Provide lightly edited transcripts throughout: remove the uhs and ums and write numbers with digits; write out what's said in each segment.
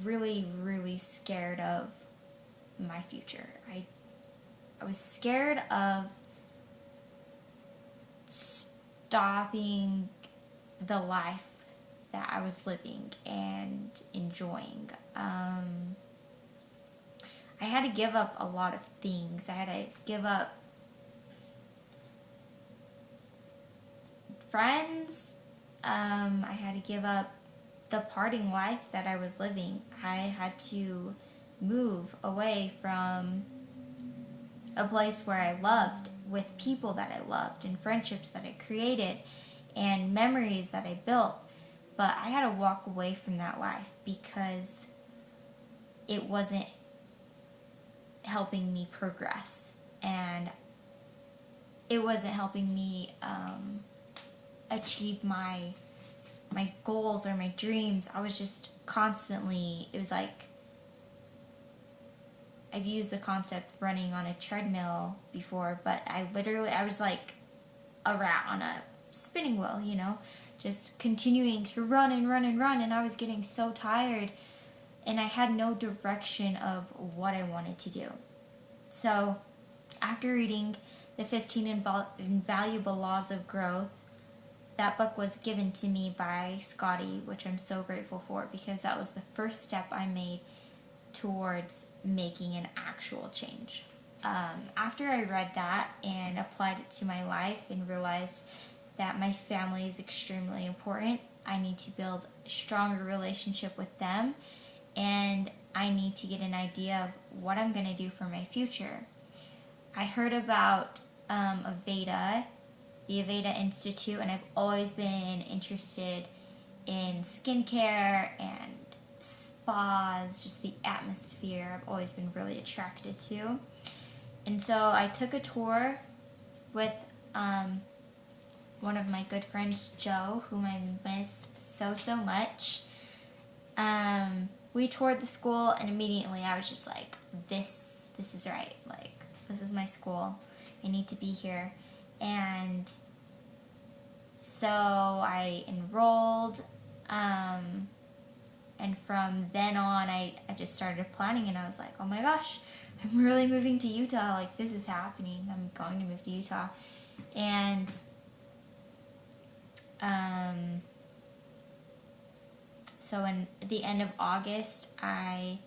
really, really scared of my future. I was scared of stopping the life that I was living and enjoying. I had to give up a lot of things. I had to give up friends. I had to give up the partying life that I was living. I had to move away from a place where I loved, with people that I loved, and friendships that I created, and memories that I built. But I had to walk away from that life because it wasn't helping me progress, and it wasn't helping me achieve my goals or my dreams. I was just constantly, it was like, I've used the concept running on a treadmill before, but I was like a rat on a spinning wheel, just continuing to run and run and run, and I was getting so tired, and I had no direction of what I wanted to do. So after reading the 15 Invaluable Laws of Growth, that book was given to me by Scotty, which I'm so grateful for, because that was the first step I made towards making an actual change. After I read that and applied it to my life and realized that my family is extremely important, I need to build a stronger relationship with them, and I need to get an idea of what I'm going to do for my future. I heard about Aveda, the Aveda Institute, and I've always been interested in skincare and spas, just the atmosphere. I've always been really attracted to. And so I took a tour with one of my good friends, Joe, whom I miss so much. We toured the school, and immediately I was just like, this is right. Like, this is my school. I need to be here. And so I enrolled, and from then on, I just started planning, and I was like, oh my gosh, I'm really moving to Utah. Like, this is happening. I'm going to move to Utah. And so in the end of August, I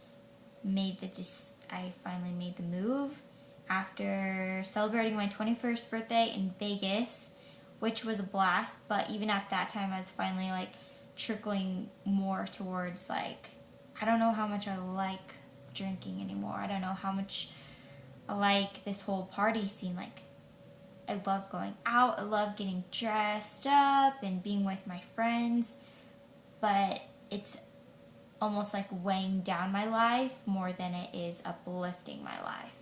finally made the move after celebrating my 21st birthday in Vegas, which was a blast. But even at that time, I was finally like trickling more towards, like, I don't know how much I like drinking anymore. I don't know how much I like this whole party scene. Like, I love going out, I love getting dressed up and being with my friends, but it's almost like weighing down my life more than it is uplifting my life.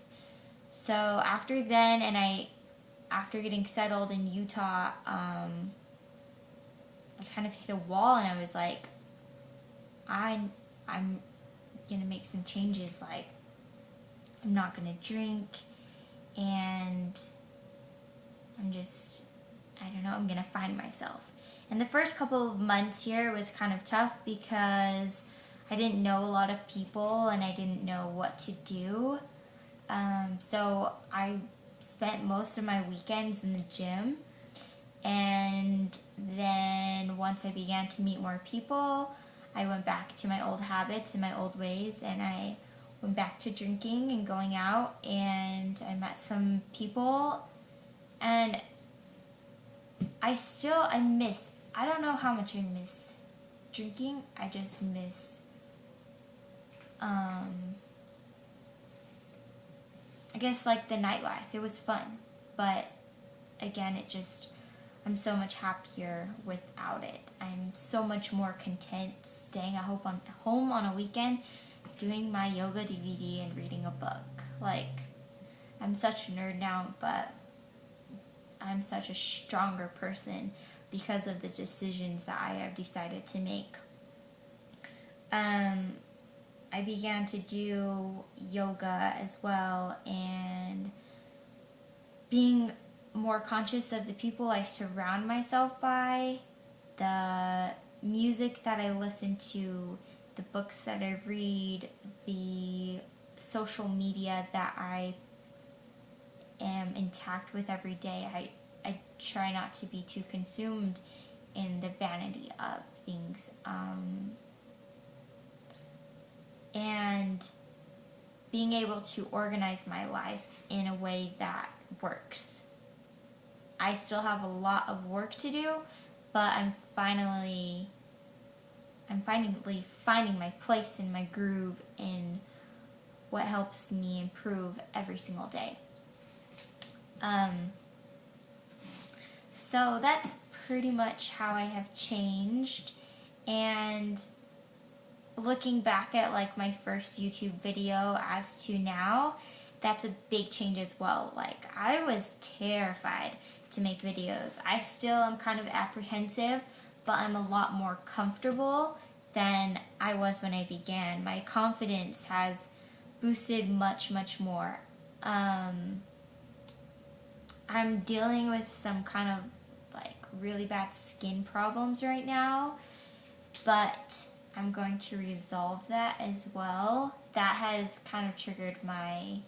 So after then, and after getting settled in Utah, I kind of hit a wall, and I was like, I'm gonna make some changes. Like, I'm not gonna drink, and I'm gonna find myself. And the first couple of months here was kind of tough because I didn't know a lot of people and I didn't know what to do. So I spent most of my weekends in the gym. And then once I began to meet more people, I went back to my old habits and my old ways, and I went back to drinking and going out, and I met some people, and I don't know how much I miss drinking. I just miss, I guess, like, the nightlife. It was fun, but again, I'm so much happier without it. I'm so much more content staying at home on a weekend, doing my yoga DVD and reading a book. Like, I'm such a nerd now, but I'm such a stronger person because of the decisions that I have decided to make. I began to do yoga as well, and being more conscious of the people I surround myself by, the music that I listen to, the books that I read, the social media that I am intact with every day. I try not to be too consumed in the vanity of things. And being able to organize my life in a way that works. I still have a lot of work to do, but I'm finally finding my place and my groove in what helps me improve every single day. So that's pretty much how I have changed. And looking back at like my first YouTube video as to now, that's a big change as well. Like, I was terrified to make videos. I still am kind of apprehensive, but I'm a lot more comfortable than I was when I began. My confidence has boosted much, much more. I'm dealing with some kind of like really bad skin problems right now, but I'm going to resolve that as well. That has kind of triggered my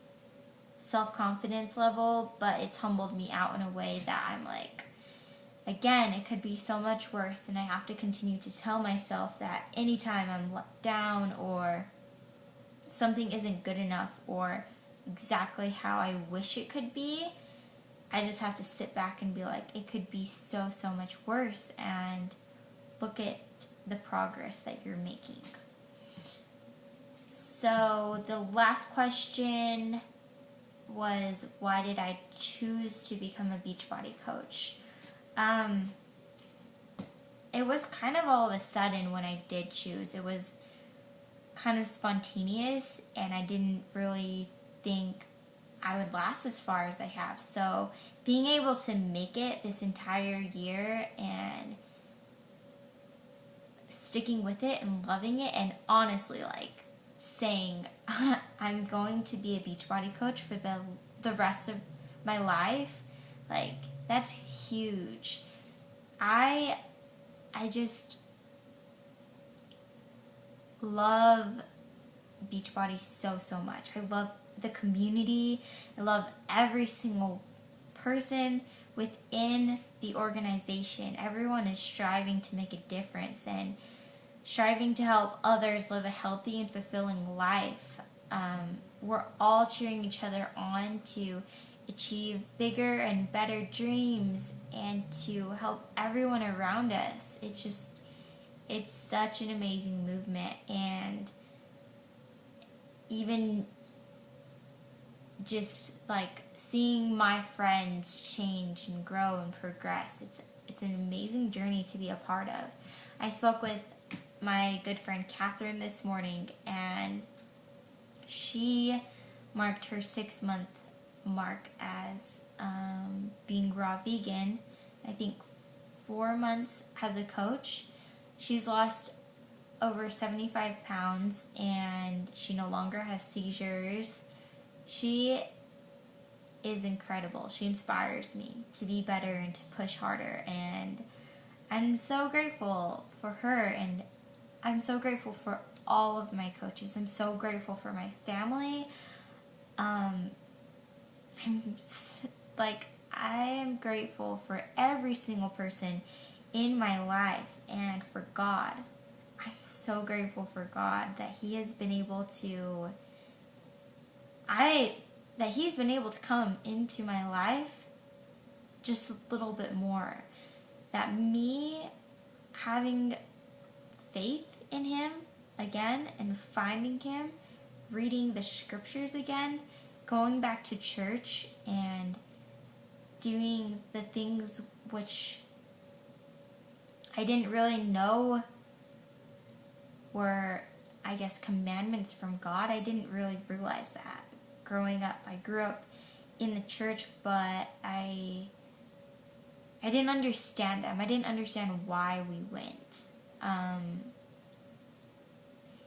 self-confidence level, but it's humbled me out in a way that I'm like, again, it could be so much worse, and I have to continue to tell myself that anytime I'm let down or something isn't good enough or exactly how I wish it could be, I just have to sit back and be like, it could be so, so much worse, and look at the progress that you're making. So the last question was, why did I choose to become a Beachbody coach? It was kind of all of a sudden when I did choose. It was kind of spontaneous, and I didn't really think I would last as far as I have. So being able to make it this entire year and sticking with it and loving it, and honestly like saying I'm going to be a Beachbody coach for the rest of my life, like, that's huge. I just love Beachbody so, so much. I love the community. I love every single person within the organization. Everyone is striving to make a difference and striving to help others live a healthy and fulfilling life. We're all cheering each other on to achieve bigger and better dreams and to help everyone around us. It's such an amazing movement, and even just like seeing my friends change and grow and progress, it's an amazing journey to be a part of. I spoke with my good friend Catherine this morning, and she marked her 6-month mark as being raw vegan. I think 4 months as a coach. She's lost over 75 pounds, and she no longer has seizures. She is incredible. She inspires me to be better and to push harder, and I'm so grateful for her, and I'm so grateful for all of my coaches. I'm so grateful for my family. I am grateful for every single person in my life, and for God. I'm so grateful for God that He has been able to come into my life just a little bit more. That me having faith in Him again and finding Him, reading the scriptures again, going back to church and doing the things which I didn't really know were, I guess, commandments from God. I didn't really realize that growing up. I grew up in the church, but I didn't understand them. I didn't understand why we went.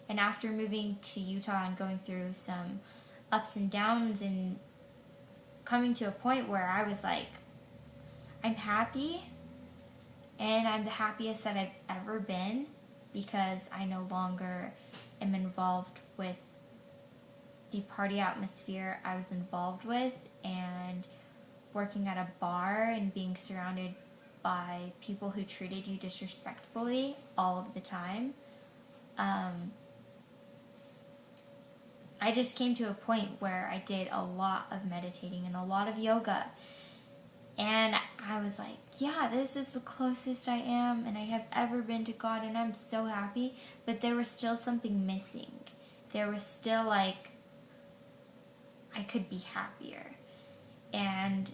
And after moving to Utah and going through some ups and downs and coming to a point where I was like, I'm happy, and I'm the happiest that I've ever been, because I no longer am involved with the party atmosphere I was involved with, and working at a bar and being surrounded by people who treated you disrespectfully all of the time. I just came to a point where I did a lot of meditating and a lot of yoga. And I was like, yeah, this is the closest I am and I have ever been to God, and I'm so happy. But there was still something missing. There was still like, I could be happier. And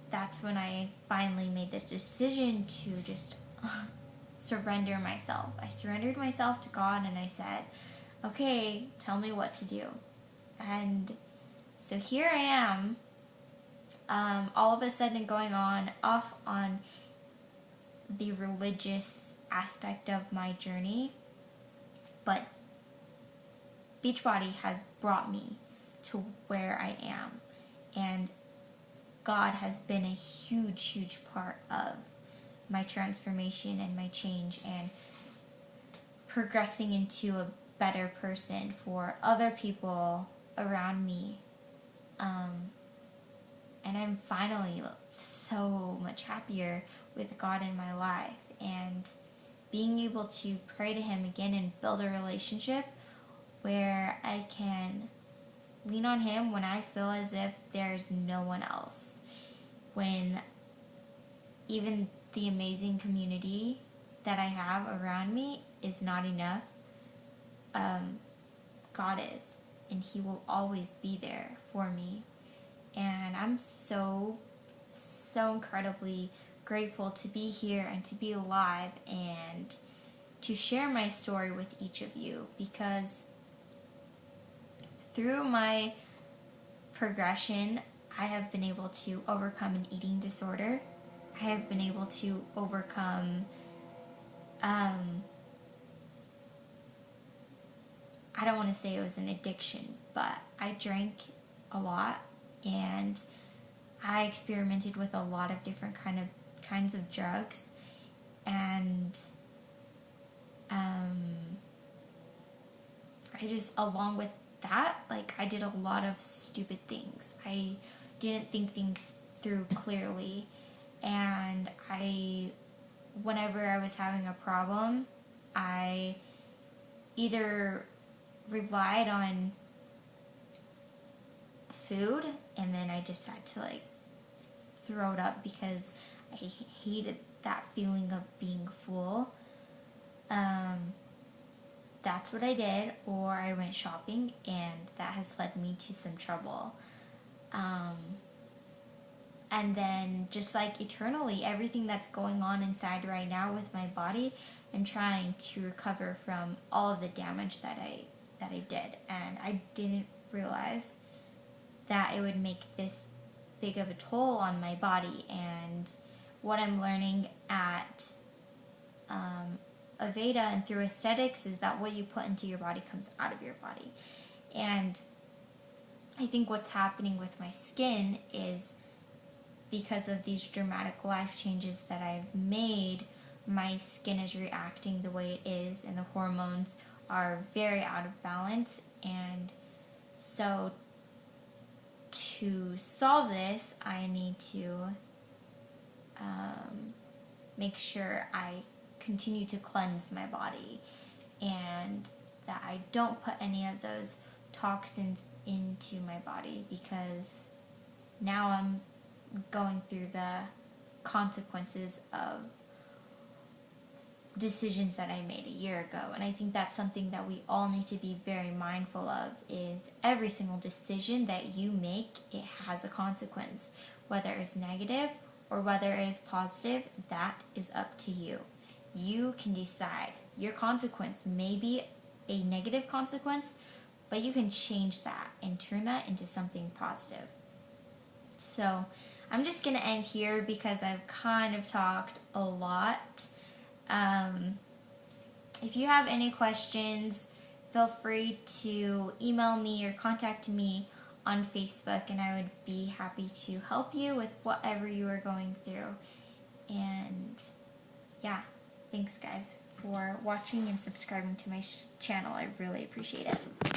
that's when I finally made this decision to just surrender myself. I surrendered myself to God and I said, okay, tell me what to do. And so here I am, all of a sudden going off on the religious aspect of my journey. But Beachbody has brought me to where I am. And God has been a huge, huge part of my transformation and my change and progressing into a better person for other people around me. And I'm finally so much happier with God in my life, and being able to pray to Him again and build a relationship where I can lean on Him when I feel as if there's no one else. When even the amazing community that I have around me is not enough, God is, and He will always be there for me. And I'm so incredibly grateful to be here and to be alive and to share my story with each of you, because through my progression, I have been able to overcome an eating disorder. I have been able to overcome I don't want to say it was an addiction, but I drank a lot and I experimented with a lot of different kinds of drugs, and I just, along with that, like, I did a lot of stupid things. I didn't think things through clearly, and whenever I was having a problem, I either relied on food, and then I just had to like throw it up because I hated that feeling of being full. That's what I did, or I went shopping, and that has led me to some trouble. And then just like eternally, everything that's going on inside right now with my body, I'm trying to recover from all of the damage that I did, and I didn't realize that it would make this big of a toll on my body. And what I'm learning at Aveda and through aesthetics is that what you put into your body comes out of your body. And I think what's happening with my skin is because of these dramatic life changes that I've made, my skin is reacting the way it is, and the hormones are very out of balance. And so to solve this, I need to make sure I continue to cleanse my body and that I don't put any of those toxins into my body, because now I'm going through the consequences of decisions that I made a year ago. And I think that's something that we all need to be very mindful of, is every single decision that you make, it has a consequence. Whether it's negative or whether it is positive, that is up to you. You can decide. Your consequence may be a negative consequence, but you can change that and turn that into something positive. So I'm just going to end here because I've kind of talked a lot. If you have any questions, feel free to email me or contact me on Facebook, and I would be happy to help you with whatever you are going through. And yeah, thanks guys. for watching and subscribing to my channel. I really appreciate it.